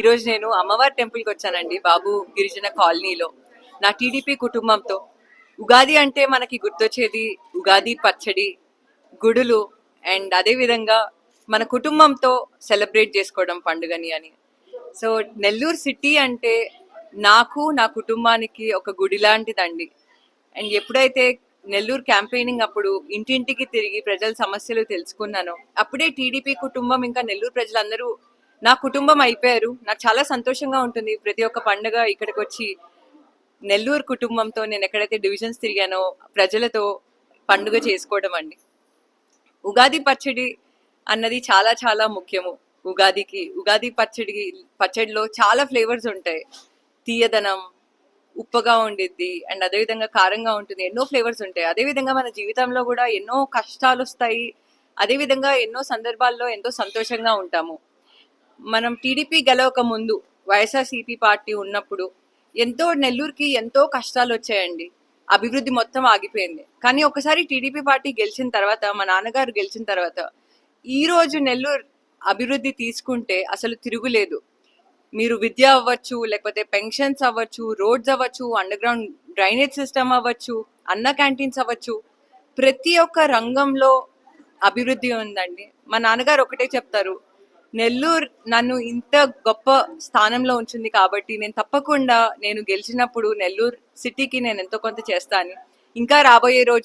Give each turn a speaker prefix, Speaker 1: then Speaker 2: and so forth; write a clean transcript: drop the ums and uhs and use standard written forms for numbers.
Speaker 1: ఈరోజు నేను అమ్మవారి టెంపుల్కి వచ్చానండి, బాబు గిరిజన కాలనీలో నా టీడీపీ కుటుంబంతో. ఉగాది అంటే మనకి గుర్తొచ్చేది ఉగాది పచ్చడి, గుడులు, అండ్ అదేవిధంగా మన కుటుంబంతో సెలబ్రేట్ చేసుకోవడం పండుగని అని. సో నెల్లూరు సిటీ అంటే నాకు, నా కుటుంబానికి ఒక గుడి లాంటిదండి. అండ్ ఎప్పుడైతే నెల్లూరు క్యాంపెయినింగ్ అప్పుడు ఇంటింటికి తిరిగి ప్రజల సమస్యలు తెలుసుకున్నాను, అప్పుడే టీడీపీ కుటుంబం ఇంకా నెల్లూరు ప్రజలందరూ నా కుటుంబం అయిపోయారు. నాకు చాలా సంతోషంగా ఉంటుంది ప్రతి ఒక్క పండుగ ఇక్కడికి వచ్చి నెల్లూరు కుటుంబంతో నేను ఎక్కడైతే డివిజన్స్ తిరిగానో ప్రజలతో పండుగ చేసుకోవడం అండి. ఉగాది పచ్చడి అన్నది చాలా చాలా ముఖ్యము. ఉగాది పచ్చడిలో చాలా ఫ్లేవర్స్ ఉంటాయి. తీయదనం, ఉప్పగా ఉండిద్ది, అండ్ అదేవిధంగా కారంగా ఉంటుంది. ఎన్నో ఫ్లేవర్స్ ఉంటాయి. అదేవిధంగా మన జీవితంలో కూడా ఎన్నో కష్టాలు వస్తాయి. అదేవిధంగా ఎన్నో సందర్భాల్లో ఎంతో సంతోషంగా ఉంటాము. మనం టీడీపీ గెలవక ముందు వైఎస్ఆర్సీపీ పార్టీ ఉన్నప్పుడు నెల్లూరుకి ఎంతో కష్టాలు వచ్చాయండి. అభివృద్ధి మొత్తం ఆగిపోయింది. కానీ ఒకసారి టీడీపీ పార్టీ గెలిచిన తర్వాత, మా నాన్నగారు గెలిచిన తర్వాత, ఈ రోజు నెల్లూరు అభివృద్ధి తీసుకుంటే అసలు తిరుగులేదు. మీరు విద్య అవ్వచ్చు, లేకపోతే పెన్షన్స్ అవ్వచ్చు, రోడ్స్ అవ్వచ్చు, అండర్ గ్రౌండ్ డ్రైనేజ్ సిస్టమ్ అవ్వచ్చు, అన్న క్యాంటీన్స్ అవ్వచ్చు, ప్రతి ఒక్క రంగంలో అభివృద్ధి ఉందండి. మా నాన్నగారు ఒకటే చెప్తారు, నెల్లూరు నన్ను ఇంత గొప్ప స్థానంలో ఉంచింది కాబట్టి నేను గెలిచినప్పుడు నెల్లూరు సిటీకి నేను ఎంతో కొంత చేస్తాను. ఇంకా రాబోయే రోజు